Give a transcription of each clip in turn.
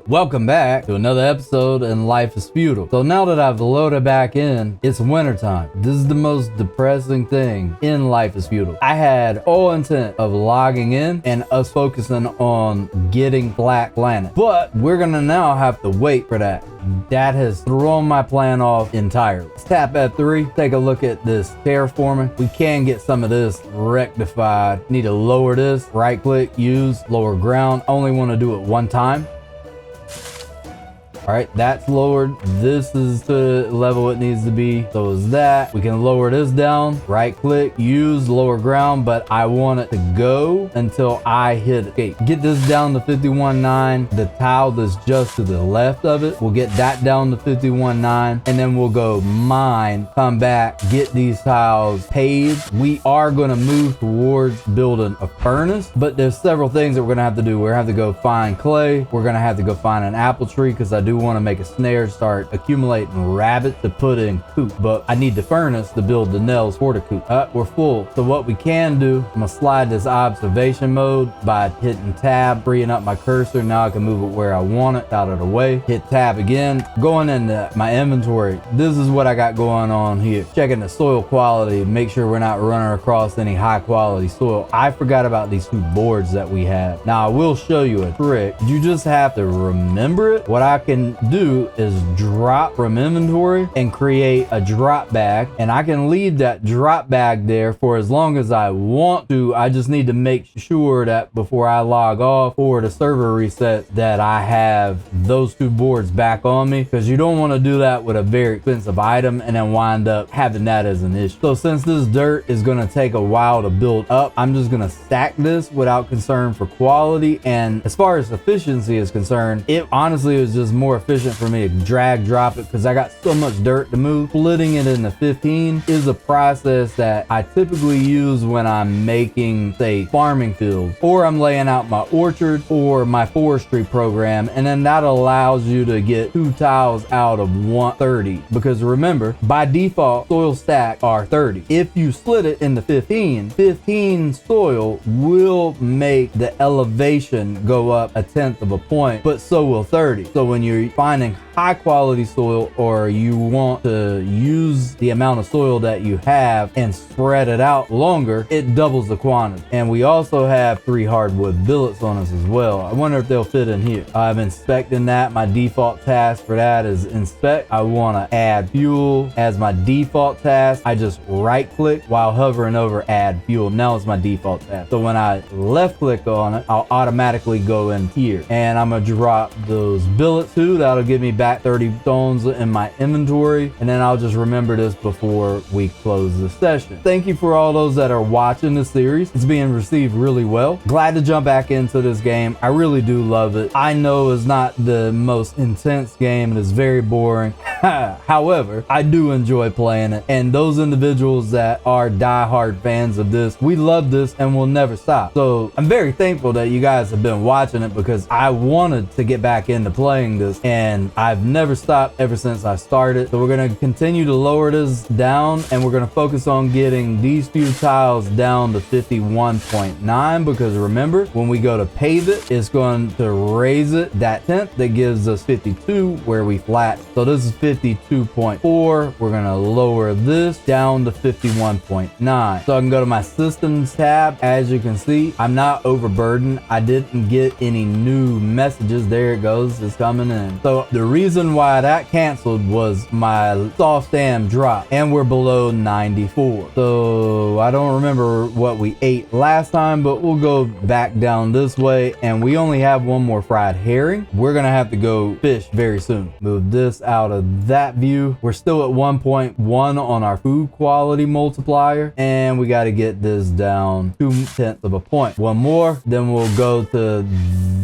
Welcome back to another episode in Life is Feudal. So now that I've loaded back in, it's wintertime. This is the most depressing thing in Life is Feudal. I had all intent of logging in and us focusing on getting Black Planet, but we're gonna now have to wait for that. That has thrown my plan off entirely. Let's tap F3, take a look at this terraforming. We can get some of this rectified. Need to lower this, right click, use, lower ground. Only want to do it one time. All right, that's lowered. This is the level it needs to be. So is that. We can lower this down, right click, use, lower ground, but I want it to go until I hit it. Okay, get this down to 51.9. The tile that's just to the left of it, we'll get that down to 51.9, and then we'll go mine, come back, get these tiles paved. We are gonna move towards building a furnace, but there's several things that we're gonna have to do. We're gonna have to go find clay. We're gonna have to go find an apple tree, because I do want to make a snare, start accumulating rabbits to put in coop, but I need the furnace to build the nails for the coop. We're full. So what we can do, I'm gonna slide this observation mode by hitting tab, freeing up my cursor. Now I can move it where I want it, out of the way. Hit tab again, going into my inventory. This is what I got going on here. Checking the soil quality, make sure we're not running across any high quality soil. I forgot about these two boards that we have. Now I will show you a trick. You just have to remember it. What I can do is drop from inventory and create a drop bag, and I can leave that drop bag there for as long as I want to. I just need to make sure that before I log off or the server reset that I have those two boards back on me, because you don't want to do that with a very expensive item and then wind up having that as an issue. So since this dirt is going to take a while to build up, I'm just going to stack this without concern for quality. And as far as efficiency is concerned, it honestly is just more efficient for me to drag drop it because I got so much dirt to move. Splitting it into 15 is a process that I typically use when I'm making, say, farming fields, or I'm laying out my orchard or my forestry program, and then that allows you to get 2 tiles out of 130, because remember, by default soil stack are 30. If you split it into 15 soil will make the elevation go up 1/10 of a point, but so will 30. So when you're finding high quality soil, or you want to use the amount of soil that you have and spread it out longer, it doubles the quantity. And we also have 3 hardwood billets on us as well. I wonder if they'll fit in here. I'm inspecting that. My default task for that is inspect. I want to add fuel as my default task. I just right click while hovering over add fuel. Now it's my default task. So when I left click on it, I'll automatically go in here, and I'm gonna drop those billets too. That'll give me back 30 stones in my inventory, and then I'll just remember this before we close the session. Thank you for all those that are watching this series. It's being received really well. Glad to jump back into this game. I really do love it. I know it's not the most intense game. It is very boring. However, I do enjoy playing it, and those individuals that are diehard fans of this, we love this and we'll never stop. So I'm very thankful that you guys have been watching it, because I wanted to get back into playing this, and I've never stopped ever since I started. So we're going to continue to lower this down, and we're going to focus on getting these few tiles down to 51.9, because remember, when we go to pave it, it's going to raise it that 1/10 that gives us 52 where we flat. So this is 52.4. We're going to lower this down to 51.9. So I can go to my systems tab. As you can see, I'm not overburdened. I didn't get any new messages. There it goes. It's coming in. So the reason why that canceled was my soft stand drop, and we're below 94. So I don't remember what we ate last time, but we'll go back down this way, and we only have one more fried herring. We're going to have to go fish very soon. Move this out of that view. We're still at 1.1 on our food quality multiplier, and we got to get this down 2/10 of a point. One more, then we'll go to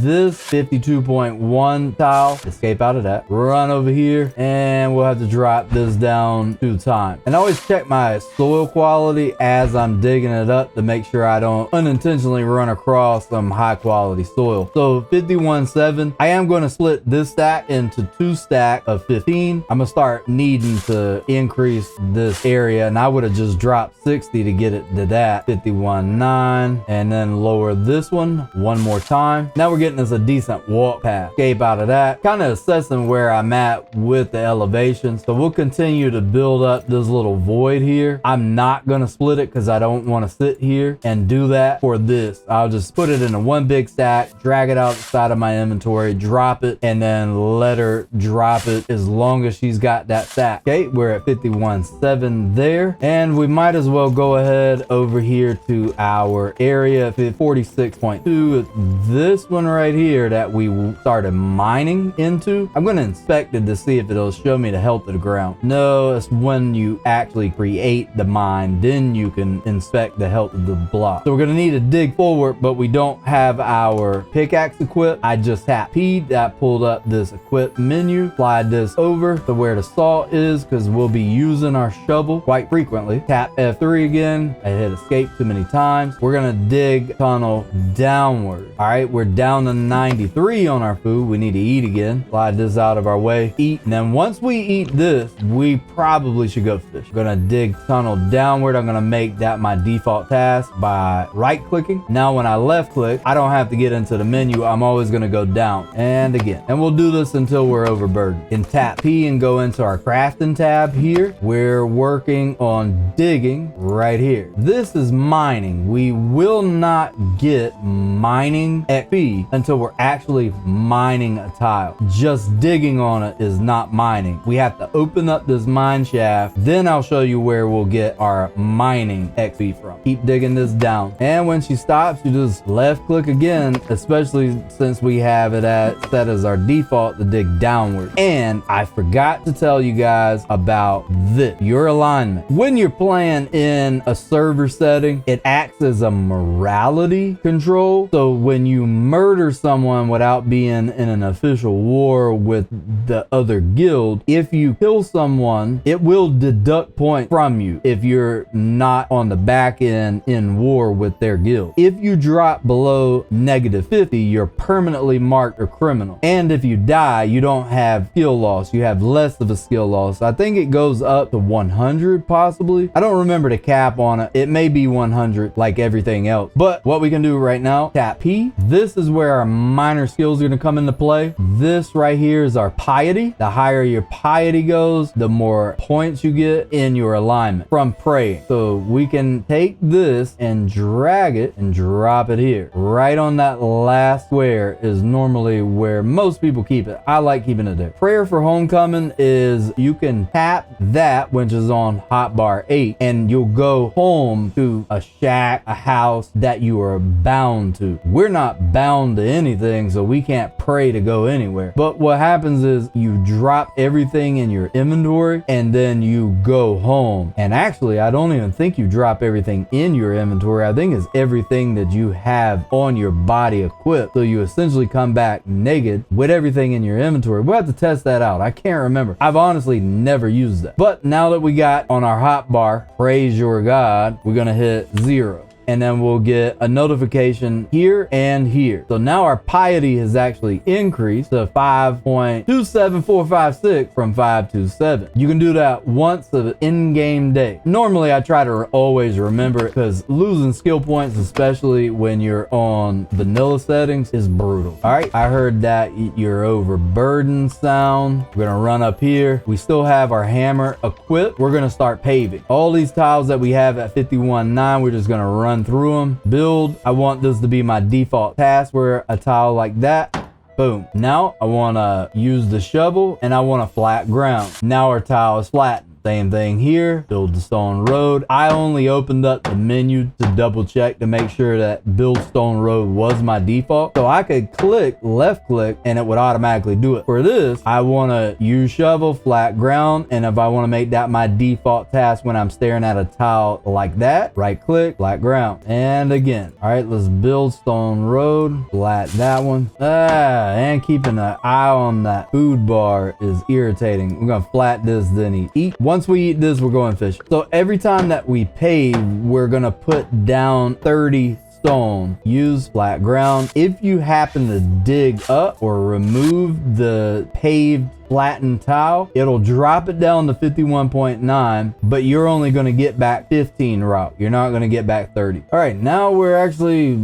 this 52.1 tile, escape out of that. run over here, and we'll have to drop this down 2 times. And I always check my soil quality as I'm digging it up to make sure I don't unintentionally run across some high quality soil. So 51.7, I am going to split this stack into 2 stacks of 15. I'm gonna start needing to increase this area, and I would have just dropped 60 to get it to that 51.9, and then lower this one more time. Now we're getting us a decent walk path. Escape out of that, kind of assessing where I'm at with the elevation. So we'll continue to build up this little void here. I'm not gonna split it because I don't want to sit here and do that for this. I'll just put it into one big stack, drag it outside of my inventory, drop it, and then let her drop it as long as she's got that stack. Okay, we're at 51.7 there, and we might as well go ahead over here to our area 46.2. This one right here that we started mining into, I'm going to inspect it to see if it'll show me the health of the ground. No, it's when you actually create the mine, then you can inspect the health of the block. So we're going to need to dig forward, but we don't have our pickaxe equipped. I just tapped P, that pulled up this equip menu, slide this over to where the saw is because we'll be using our shovel quite frequently. Tap F3 again. I hit escape too many times. We're going to dig tunnel downward. All right, we're down to 93 on our food. We need to eat again. Slide this out of our way. Eat. And then once we eat this, we probably should go fish. We're going to dig tunnel downward. I'm going to make that my default task by right clicking. Now when I left click, I don't have to get into the menu. I'm always going to go down and again. And we'll do this until we're overburdened. And tap P and go into our crafting tab here. We're working on digging right here. This is mining. We will not get mining XP until we're actually mining a tile. Just digging on it is not mining. We have to open up this mine shaft. Then I'll show you where we'll get our mining XP from. Keep digging this down. And when she stops, you just left click again, especially since we have it set as our default to dig downward. And I forgot to tell you guys about this, your alignment. When you're playing in a server setting, it acts as a morality control. So when you murder someone without being in an official war with the other guild, if you kill someone, it will deduct points from you if you're not on the back end in war with their guild. If you drop below -50, you're permanently marked a criminal. And if you die, you don't have skill loss. You have less of a skill loss. I think it goes up to 100 possibly. I don't remember the cap on it. It may be 100 like everything else. But what we can do right now, tap P. This is where our minor skills are going to come into play. This right here is our piety. The higher your piety goes, the more points you get in your alignment from praying. So we can take this and drag it and drop it here. Right on that last square is normally where most people keep it. I like keeping it there. Prayer for homecoming is you can tap that, which is on hotbar 8, and you'll go home to a shack, a house that you are bound to. We're not bound to anything, so we can't pray to go anywhere. But what happens is you drop everything in your inventory and then you go home. And actually, I don't even think you drop everything in your inventory. I think it's everything that you have on your body equipped. So you essentially come back naked with everything in your inventory. We'll have to test that out. I can't remember. I've honestly never used that. But now that we got on our hotbar, praise your God, we're going to hit 0. And then we'll get a notification here and here. So now our piety has actually increased to 5.27456 from 527. You can do that once of an in-game day. Normally I try to always remember it because losing skill points, especially when you're on vanilla settings, is brutal. All right, I heard that you're overburdened sound. We're gonna run up here. We still have our hammer equipped. We're gonna start paving. All these tiles that we have at 51.9, we're just gonna run through them. Build. I want this to be my default task where a tile like that. Boom. Now I want to use the shovel and I want a flat ground. Now our tile is flattened. Same thing here, build the stone road. I only opened up the menu to double check to make sure that build stone road was my default. So I could click left click and it would automatically do it. For this, I want to use shovel, flat ground. And if I want to make that my default task when I'm staring at a tile like that, right click, flat ground. And again, all right, let's build stone road, flat that one. And keeping an eye on that food bar is irritating. We're gonna flat this, then eat. Once we eat this, we're going fishing. So every time that we pave, we're gonna put down 30 stone. Use flat ground. If you happen to dig up or remove the paved flattened tile, it'll drop it down to 51.9, but you're only going to get back 15 rock. You're not going to get back 30. All right, now we're actually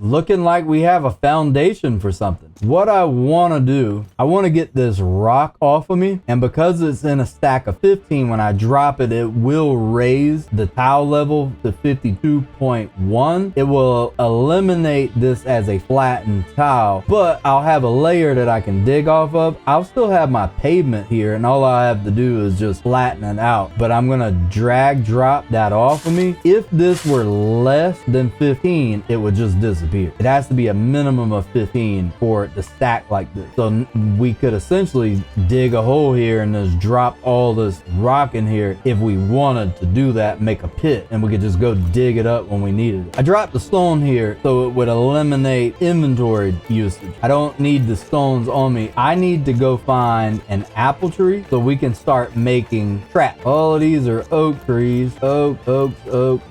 looking like we have a foundation for something. What I want to do, I want to get this rock off of me, and because it's in a stack of 15, when I drop it, it will raise the tile level to 52.1. It will eliminate this as a flattened tile, but I'll have a layer that I can dig off of. I'll still have my pavement here, and all I have to do is just flatten it out, but I'm gonna drag drop that off of me. If this were less than 15, it would just disappear. It has to be a minimum of 15 for it to stack like this. So we could essentially dig a hole here and just drop all this rock in here if we wanted to do that, make a pit, and we could just go dig it up when we needed it. I dropped the stone here so it would eliminate inventory usage. I don't need the stones on me. I need to go find an apple tree so we can start making traps. All of these are oak trees. Oak,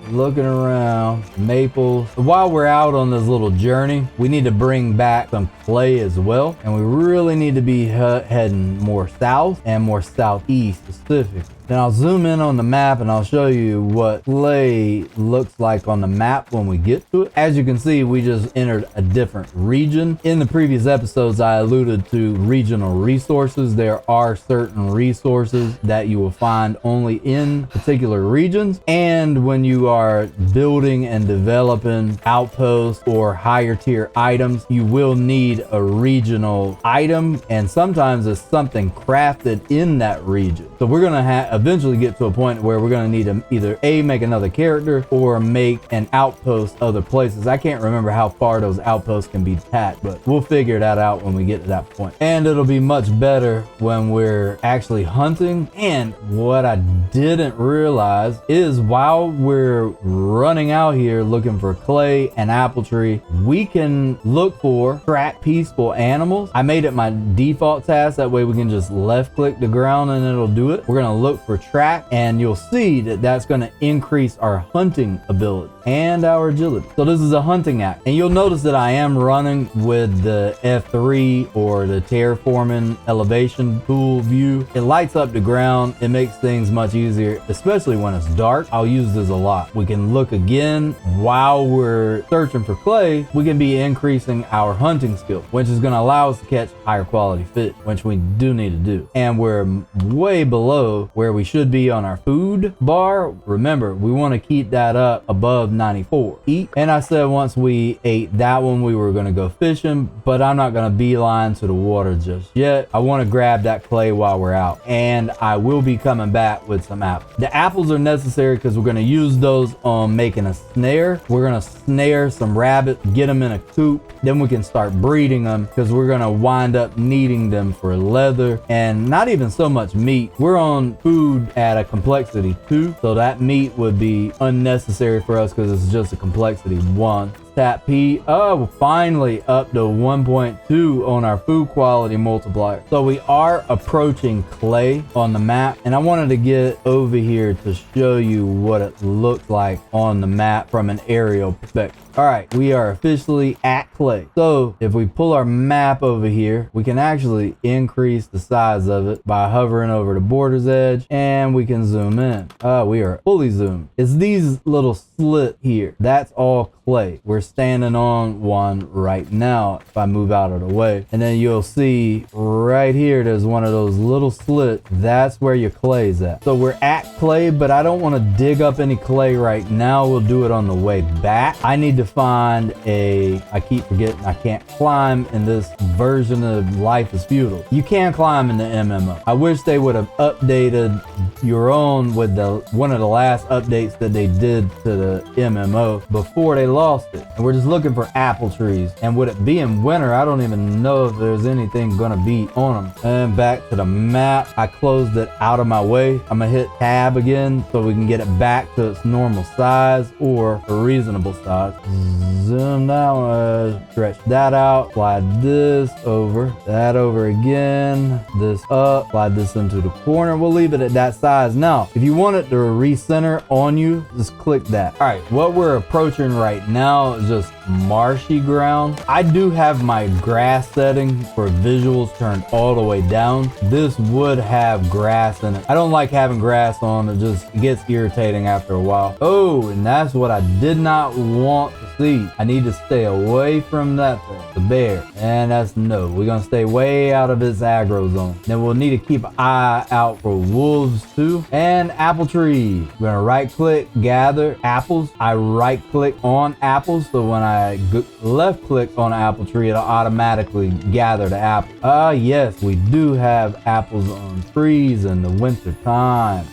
looking around, maples. While we're out on this little journey, we need to bring back some clay as well, and we really need to be heading more south and more southeast specifically. Then I'll zoom in on the map and I'll show you what clay looks like on the map when we get to it. As you can see, we just entered a different region. In the previous episodes, I alluded to regional resources. There are certain resources that you will find only in particular regions. And when you are building and developing outposts or higher tier items, you will need a regional item. And sometimes it's something crafted in that region. So we're going to eventually get to a point where we're going to need to either make another character or make an outpost other places. I can't remember how far those outposts can be attached, but we'll figure that out when we get to that point. And it'll be much better when we're actually hunting. And what I didn't realize is while we're running out here looking for clay and apple tree, we can look for track peaceful animals. I made it my default task. That way we can just left click the ground and it'll do it. We're going to look for track, and you'll see that that's going to increase our hunting ability and our agility. So this is a hunting act, and you'll notice that I am running with the F3 or the Terraforming elevation tool view. It lights up the ground. It makes things much easier, especially when it's dark. I'll use this a lot. We can look again while we're searching for clay. We can be increasing our hunting skill, which is going to allow us to catch higher quality fish, which we do need to do. And we're way below where we should be on our food bar. Remember, we want to keep that up above 94. Eat. And I said once we ate that one, we were going to go fishing, but I'm not going to beeline to the water just yet. I want to grab that clay while we're out, and I will be coming back with some apples. The apples are necessary because we're going to use those on making a snare. We're going to snare some rabbits, get them in a coop, then we can start breeding them because we're going to wind up needing them for leather and not even so much meat. We're on food at a complexity 2, so that meat would be unnecessary for us because it's just a complexity 1. Tap P. Oh, finally up to 1.2 on our food quality multiplier. So we are approaching clay on the map, and I wanted to get over here to show you what it looks like on the map from an aerial perspective. All right, we are officially at clay. So if we pull our map over here, we can actually increase the size of it by hovering over the border's edge, and we can zoom in. We are fully zoomed. It's these little slits here. That's all clay. We're standing on one right now if I move out of the way. And then you'll see right here, there's one of those little slits. That's where your clay is at. So we're at clay, but I don't want to dig up any clay right now. We'll do it on the way back. I need to find I keep forgetting I can't climb in this version of Life is Feudal. You can climb in the MMO. I wish they would have updated LifeisFeudalYourOwn with one of the last updates that they did to the MMO before they lost it. And we're just looking for apple trees. And with it being winter, I don't even know if there's anything gonna be on them. And back to the map, I closed it out of my way. I'm gonna hit tab again so we can get it back to its normal size or a reasonable size. Zoom down, stretch that out, slide this over, that over again, this up, slide this into the corner. We'll leave it at that size. Now, if you want it to recenter on you, just click that. All right, what we're approaching right now is just marshy ground. I do have my grass setting for visuals turned all the way down. This would have grass in it. I don't like having grass on. It gets irritating after a while. Oh, and that's what I did not want to see. I need to stay away from that thing, the bear. And that's no. We're gonna stay way out of its aggro zone. Then we'll need to keep an eye out for wolves too. And apple tree. We're gonna right click, gather apples. I right click on apples, so when I left click on an apple tree, it'll automatically gather the apple. Yes, we do have apples on trees in the winter time.